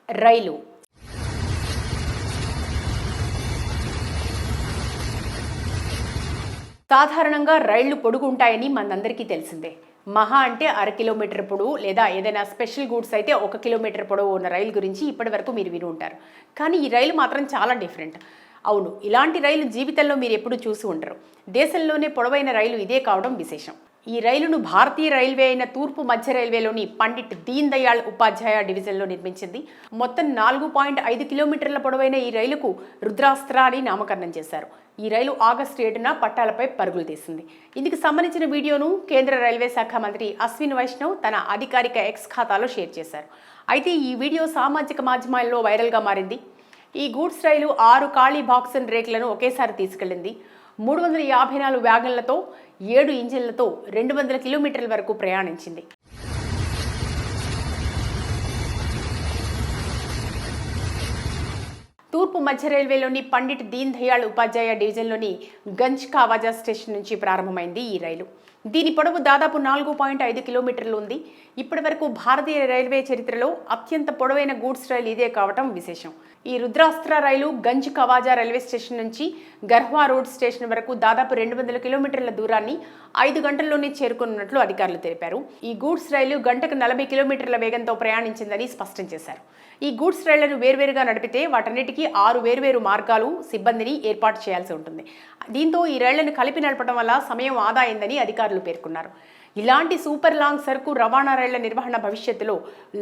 రైలు సాధారణంగా రైళ్లు పొడుగు ఉంటాయని మనందరికీ తెలిసిందే. మహా అంటే అర కిలోమీటర్ పొడవు లేదా ఏదైనా స్పెషల్ గూడ్స్ అయితే 1 కిలోమీటర్ పొడవు ఉన్న రైలు గురించి ఇప్పటి వరకు మీరు విని ఉంటారు. కానీ ఈ రైలు మాత్రం చాలా డిఫరెంట్. అవును, ఇలాంటి రైలు జీవితంలో మీరు ఎప్పుడు చూసి ఉండరు. దేశంలోనే పొడవైన రైలు ఇదే కావడం విశేషం. ఈ రైలును భారతీయ రైల్వే అయిన తూర్పు మధ్య రైల్వేలోని పండిట్ దీన్ దయాళ్ ఉపాధ్యాయ డివిజన్లో నిర్మించింది. మొత్తం 4.5 కిలోమీటర్ల పొడవైన ఈ రైలుకు రుద్రాస్త్ర అని నామకరణం చేశారు. ఈ రైలు ఆగస్టు 7న పట్టాలపై పరుగులు తీసింది. ఇందుకు సంబంధించిన వీడియోను కేంద్ర రైల్వే శాఖ మంత్రి అశ్విన్ వైష్ణవ్ తన అధికారిక ఎక్స్ ఖాతాలో షేర్ చేశారు. అయితే ఈ వీడియో సామాజిక మాధ్యమాల్లో వైరల్గా మారింది. ఈ గూడ్స్ రైలు 6 ఖాళీ బాక్సన్ రేకులను ఒకేసారి తీసుకెళ్లింది. 354 వ్యాగన్లతో 7 ఇంజిన్లతో 200 కిలోమీటర్ల వరకు ప్రయాణించింది. తూర్పు మధ్య రైల్వేలోని పండిట్ దీన్ దయాళ్ ఉపాధ్యాయ డివిజన్లోని గంజ్ కావాజా స్టేషన్ నుంచి ప్రారంభమైంది ఈ రైలు. దీని పొడవు దాదాపు 4.5 కిలోమీటర్లు ఉంది. ఇప్పటి వరకు భారతీయ రైల్వే చరిత్రలో అత్యంత పొడవైన గూడ్స్ రైలు ఇదే కావటం విశేషం. ఈ రుద్రాస్త్ర రైలు గంజ్ కవాజా రైల్వే స్టేషన్ నుంచి గర్హ్వా రోడ్ స్టేషన్ వరకు దాదాపు 200 కిలోమీటర్ల దూరాన్ని 5 గంటల్లోనే చేరుకున్నట్లు అధికారులు తెలిపారు. ఈ గూడ్స్ రైలు గంటకు 40 కిలోమీటర్ల వేగంతో ప్రయాణించిందని స్పష్టం చేశారు. ఈ గూడ్స్ రైళ్లను వేర్వేరుగా నడిపితే వాటన్నిటికీ 6 వేర్వేరు మార్గాలు, సిబ్బందిని ఏర్పాటు చేయాల్సి ఉంటుంది. దీంతో ఈ రైళ్లను కలిపి నడపడం వల్ల సమయం ఆదా అయిందని అధికారులు పేర్కొన్నారు. ఇలాంటి సూపర్ లాంగ్ సరుకు రవాణా రైళ్ల నిర్వహణ భవిష్యత్తులో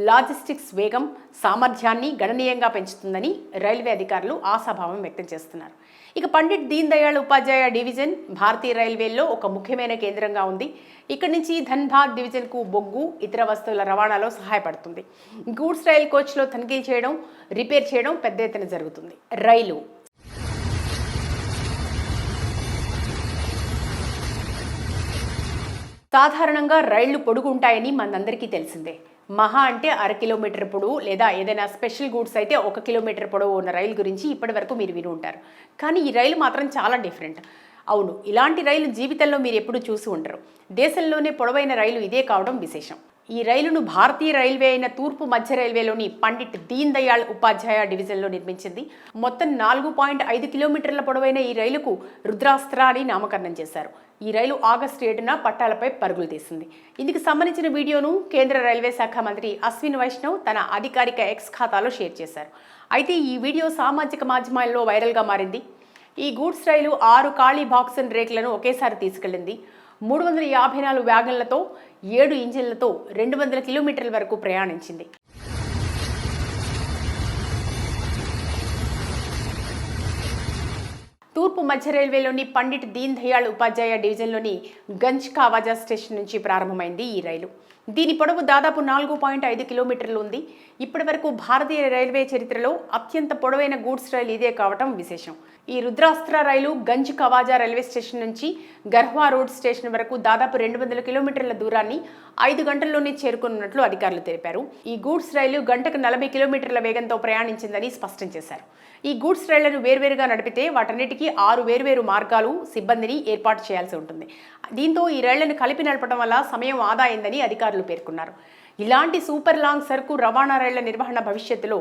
లాజిస్టిక్స్ వేగం, సామర్థ్యాన్ని గణనీయంగా పెంచుతుందని రైల్వే అధికారులు ఆశాభావం వ్యక్తం చేస్తున్నారు. ఇక పండిట్ దీన్ దయాళ్ ఉపాధ్యాయ డివిజన్ భారతీయ రైల్వేల్లో ఒక ముఖ్యమైన కేంద్రంగా ఉంది. ఇక్కడి నుంచి ధన్బాద్ డివిజన్కు బొగ్గు, ఇతర వస్తువుల రవాణాలో సహాయపడుతుంది. గూడ్స్ రైల్ కోచ్లో తనిఖీలు చేయడం, రిపేర్ చేయడం పెద్ద ఎత్తున జరుగుతుంది. రైలు సాధారణంగా రైళ్లు పొడుగు ఉంటాయని మనందరికీ తెలిసిందే. మహా అంటే అర కిలోమీటర్ పొడవు లేదా ఏదైనా స్పెషల్ గూడ్స్ అయితే 1 కిలోమీటర్ పొడవు ఉన్న రైలు గురించి ఇప్పటి వరకు మీరు విని ఉంటారు. కానీ ఈ రైలు మాత్రం చాలా డిఫరెంట్. అవును, ఇలాంటి రైలు జీవితంలో మీరు ఎప్పుడు చూసి ఉండరు. దేశంలోనే పొడవైన రైలు ఇదే కావడం విశేషం. ఈ రైలును భారతీయ రైల్వే అయిన తూర్పు మధ్య రైల్వేలోని పండిట్ దీన్ దయాళ్ ఉపాధ్యాయ డివిజన్లో నిర్మించింది. మొత్తం 4.5 కిలోమీటర్ల పొడవైన ఈ రైలుకు రుద్రాస్త్ర అని నామకరణం చేశారు. ఈ రైలు ఆగస్టు 7న పట్టాలపై పరుగులు తీసింది. ఇందుకు సంబంధించిన వీడియోను కేంద్ర రైల్వే శాఖ మంత్రి అశ్విన్ వైష్ణవ్ తన అధికారిక ఎక్స్ ఖాతాలో షేర్ చేశారు. అయితే ఈ వీడియో సామాజిక మాధ్యమాల్లో వైరల్గా మారింది. ఈ గూడ్స్ రైలు 6 ఖాళీ బాక్సన్ రేకులను ఒకేసారి తీసుకెళ్లింది. 354 వ్యాగన్లతో 7 ఇంజిన్లతో 200 కిలోమీటర్ల వరకు ప్రయాణించింది. తూర్పు మధ్య రైల్వేలోని పండిట్ దీన్ దయాళ్ ఉపాధ్యాయ డివిజన్లోని గంజ్ కావాజా స్టేషన్ నుంచి ప్రారంభమైంది ఈ రైలు. దీని పొడవు దాదాపు 4.5 కిలోమీటర్లు ఉంది. ఇప్పటి వరకు భారతీయ రైల్వే చరిత్రలో అత్యంత పొడవైన గూడ్స్ రైలు ఇదే కావటం విశేషం. ఈ రుద్రాస్త్ర రైలు గంజ్ కవాజా రైల్వే స్టేషన్ నుంచి గర్హ్వా రోడ్ స్టేషన్ వరకు దాదాపు 200 కిలోమీటర్ల దూరాన్ని 5 గంటల్లోనే చేరుకున్నట్లు అధికారులు తెలిపారు. ఈ గూడ్స్ రైలు గంటకు 40 కిలోమీటర్ల వేగంతో ప్రయాణించిందని స్పష్టం చేశారు. ఈ గూడ్స్ రైళ్లను వేర్వేరుగా నడిపితే వాటన్నిటికీ 6 వేర్వేరు మార్గాలు, సిబ్బందిని ఏర్పాటు చేయాల్సి ఉంటుంది. దీంతో ఈ రైళ్లను కలిపి నడపడం వల్ల సమయం ఆదా అయిందని అధికారులు పేర్కొన్నారు. ఇలాంటి సూపర్ లాంగ్ సరుకు రవాణా రైళ్ల నిర్వహణ భవిష్యత్తులో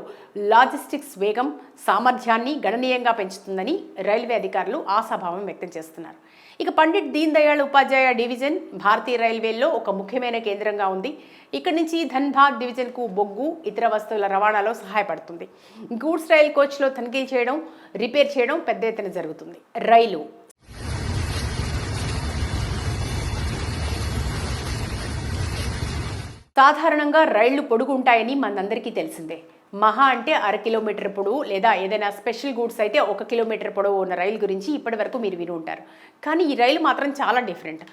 లాజిస్టిక్స్ వేగం, సామర్థ్యాన్ని గణనీయంగా పెంచుతుందని రైల్వే అధికారులు ఆశాభావం వ్యక్తం చేస్తున్నారు. ఇక పండిట్ దీన్ దయాళ్ ఉపాధ్యాయ డివిజన్ భారతీయ రైల్వేల్లో ఒక ముఖ్యమైన కేంద్రంగా ఉంది. ఇక్కడి నుంచి ధన్బాద్ డివిజన్కు బొగ్గు, ఇతర వస్తువుల రవాణాలో సహాయపడుతుంది. గూడ్స్ రైల్ కోచ్లో తనిఖీలు చేయడం, రిపేర్ చేయడం పెద్ద ఎత్తున జరుగుతుంది. రైలు సాధారణంగా రైళ్లు పొడుగు ఉంటాయని మనందరికీ తెలిసిందే. మహా అంటే అర కిలోమీటర్ పొడవు లేదా ఏదైనా స్పెషల్ గూడ్స్ అయితే 1 కిలోమీటర్ పొడవు ఉన్న రైలు గురించి ఇప్పటి వరకు మీరు విని ఉంటారు. కానీ ఈ రైలు మాత్రం చాలా డిఫరెంట్.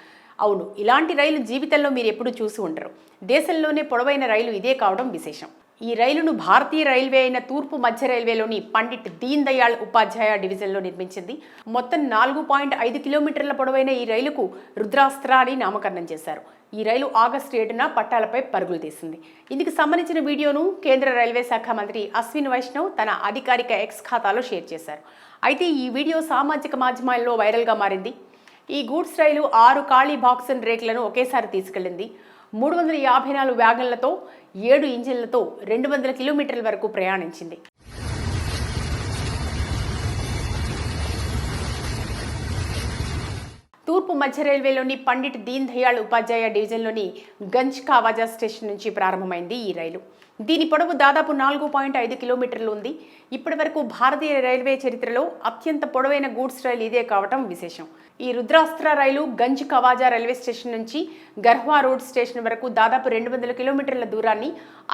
అవును, ఇలాంటి రైలు జీవితంలో మీరు ఎప్పుడు చూసి ఉండరు. దేశంలోనే పొడవైన రైలు ఇదే కావడం విశేషం. ఈ రైలును భారతీయ రైల్వే అయిన తూర్పు మధ్య రైల్వేలోని పండిట్ దీన్ దయాళ్ ఉపాధ్యాయ డివిజన్లో నిర్మించింది. మొత్తం 4.5 కిలోమీటర్ల పొడవైన ఈ రైలుకు రుద్రాస్త్ర అని నామకరణం చేశారు. ఈ రైలు ఆగస్టు 7న పట్టాలపై పరుగులు తీసింది. ఇందుకు సంబంధించిన వీడియోను కేంద్ర రైల్వే శాఖ మంత్రి అశ్విన్ వైష్ణవ్ తన అధికారిక ఎక్స్ ఖాతాలో షేర్ చేశారు. అయితే ఈ వీడియో సామాజిక మాధ్యమాల్లో వైరల్గా మారింది. ఈ గూడ్స్ రైలు 6 ఖాళీ బాక్సన్ రేకులను ఒకేసారి తీసుకెళ్లింది. 354 వ్యాగన్లతో 7 ఇంజిన్లతో 200 కిలోమీటర్ల వరకు ప్రయాణించింది. తూర్పు మధ్య రైల్వేలోని పండిట్ దీన్ దయాళ్ ఉపాధ్యాయ డివిజన్లోని గంజ్ కావాజా స్టేషన్ నుంచి ప్రారంభమైంది ఈ రైలు. దీని పొడవు దాదాపు 4.5 కిలోమీటర్లు ఉంది. ఇప్పటి వరకు భారతీయ రైల్వే చరిత్రలో అత్యంత పొడవైన గూడ్స్ రైలు ఇదే కావటం విశేషం. ఈ రుద్రాస్త్ర రైలు గంజ్ కవాజా రైల్వే స్టేషన్ నుంచి గర్హ్వా రోడ్ స్టేషన్ వరకు దాదాపు 200 కిలోమీటర్ల దూరాన్ని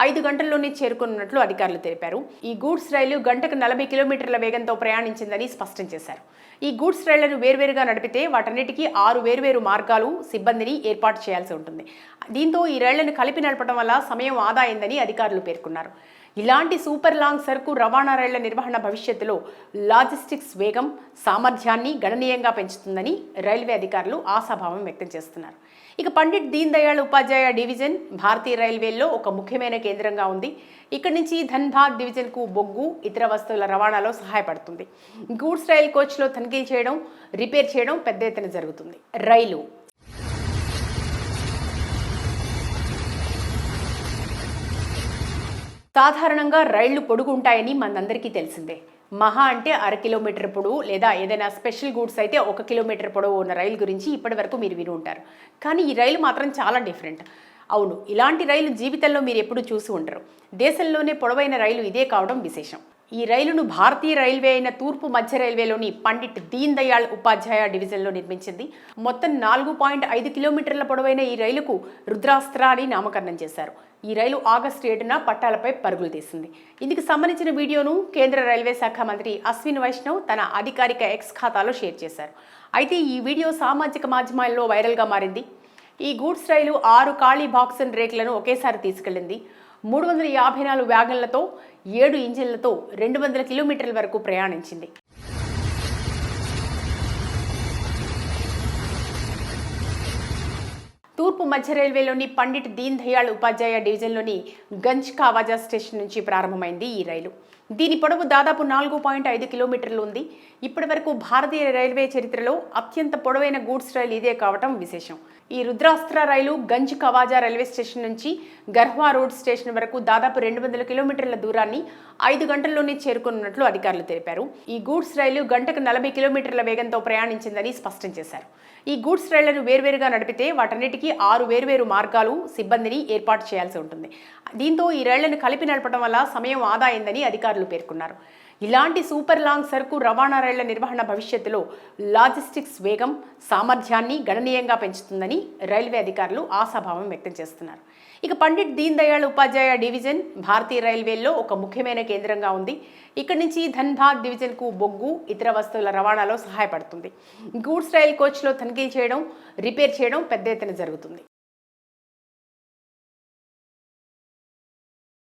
5 గంటల్లోనే చేరుకున్నట్లు అధికారులు తెలిపారు. ఈ గూడ్స్ రైలు గంటకు 40 కిలోమీటర్ల వేగంతో ప్రయాణించిందని స్పష్టం చేశారు. ఈ గూడ్స్ రైళ్లను వేర్వేరుగా నడిపితే వాటన్నిటికీ 6 వేర్వేరు మార్గాలు, సిబ్బందిని ఏర్పాటు చేయాల్సి ఉంటుంది. దీంతో ఈ రైళ్లను కలిపి నడపడం వల్ల సమయం ఆదా అయిందని అధికారులు పేర్కొన్నారు. ఇలాంటి సూపర్ లాంగ్ సరుకు రవాణా రైళ్ల నిర్వహణ భవిష్యత్తులో లాజిస్టిక్స్ వేగం, సామర్థ్యాన్ని గణనీయంగా పెంచుతుందని రైల్వే అధికారులు ఆశాభావం వ్యక్తం చేస్తున్నారు. ఇక పండిట్ దీన్ దయాళ్ ఉపాధ్యాయ డివిజన్ భారతీయ రైల్వేల్లో ఒక ముఖ్యమైన కేంద్రంగా ఉంది. ఇక్కడి నుంచి ధన్బాద్ డివిజన్కు బొగ్గు, ఇతర వస్తువుల రవాణాలో సహాయపడుతుంది. గూడ్స్ రైల్ కోచ్లో తనిఖీలు చేయడం, రిపేర్ చేయడం పెద్ద ఎత్తున జరుగుతుంది. రైలు సాధారణంగా రైళ్లు పొడుగుంటాయని మనందరికీ తెలిసిందే. మహా అంటే 1/2 కిలోమీటర్ పొడవు లేదా ఏదైనా స్పెషల్ గూడ్స్ అయితే 1 కిలోమీటర్ పొడవు ఉన్న రైలు గురించి ఇప్పటి వరకు మీరు విని ఉంటారు. కానీ ఈ రైలు మాత్రం చాలా డిఫరెంట్. అవును, ఇలాంటి రైలు జీవితంలో మీరు ఎప్పుడూ చూసి ఉండరు. దేశంలోనే పొడవైన రైలు ఇదే కావడం విశేషం. ఈ రైలును భారతీయ రైల్వే అయిన తూర్పు మధ్య రైల్వేలోని పండిట్ దీన్ దయాళ్ ఉపాధ్యాయ డివిజన్లో నిర్మించింది. మొత్తం 4.5 కిలోమీటర్ల పొడవైన ఈ రైలుకు రుద్రాస్త్ర అని నామకరణం చేశారు. ఈ రైలు ఆగస్టు 7న పట్టాలపై పరుగులు తీసింది. ఇందుకు సంబంధించిన వీడియోను కేంద్ర రైల్వే శాఖ మంత్రి అశ్విన్ వైష్ణవ్ తన అధికారిక ఎక్స్ ఖాతాలో షేర్ చేశారు. అయితే ఈ వీడియో సామాజిక మాధ్యమాల్లో వైరల్గా మారింది. ఈ గూడ్స్ రైలు 6 ఖాళీ బాక్సన్ రేకులను ఒకేసారి తీసుకెళ్లింది. 354 వ్యాగన్లతో 7 ఇంజిన్లతో 200 కిలోమీటర్ల వరకు ప్రయాణించింది. తూర్పు మధ్య రైల్వేలోని పండిట్ దీన్ దయాళ్ ఉపాధ్యాయ డివిజన్లోని గంజ్ కావాజా స్టేషన్ నుంచి ప్రారంభమైంది ఈ రైలు. దీని పొడవు దాదాపు 4.5 కిలోమీటర్లు ఉంది. ఇప్పటి వరకు భారతీయ రైల్వే చరిత్రలో అత్యంత పొడవైన గూడ్స్ రైలు ఇదే కావటం విశేషం. ఈ రుద్రాస్త్ర రైలు గంజ్ కవాజా రైల్వే స్టేషన్ నుంచి గర్హ్వా రోడ్ స్టేషన్ వరకు దాదాపు 200 కిలోమీటర్ల దూరాన్ని 5 గంటల్లోనే చేరుకున్నట్లు అధికారులు తెలిపారు. ఈ గూడ్స్ రైలు గంటకు 40 కిలోమీటర్ల వేగంతో ప్రయాణించిందని స్పష్టం చేశారు. ఈ గూడ్స్ రైళ్లను వేర్వేరుగా నడిపితే వాటన్నిటికీ 6 వేర్వేరు మార్గాలు, సిబ్బందిని ఏర్పాటు చేయాల్సి ఉంటుంది. దీంతో ఈ రైళ్లను కలిపి నడపడం వల్ల సమయం ఆదా అయిందని అధికారులు పేర్కొన్నారు. ఇలాంటి సూపర్ లాంగ్ సరుకు రవాణా రైళ్ల నిర్వహణ భవిష్యత్తులో లాజిస్టిక్స్ వేగం, సామర్థ్యాన్ని గణనీయంగా పెంచుతుందని రైల్వే అధికారులు ఆశాభావం వ్యక్తం చేస్తున్నారు. ఇక పండిట్ దీన్ దయాళ్ ఉపాధ్యాయ డివిజన్ భారతీయ రైల్వేల్లో ఒక ముఖ్యమైన కేంద్రంగా ఉంది. ఇక్కడి నుంచి ధన్బాద్ డివిజన్కు బొగ్గు, ఇతర వస్తువుల రవాణాలో సహాయపడుతుంది. గూడ్స్ రైల్ కోచ్లో తనిఖీలు చేయడం, రిపేర్ చేయడం పెద్ద ఎత్తున జరుగుతుంది.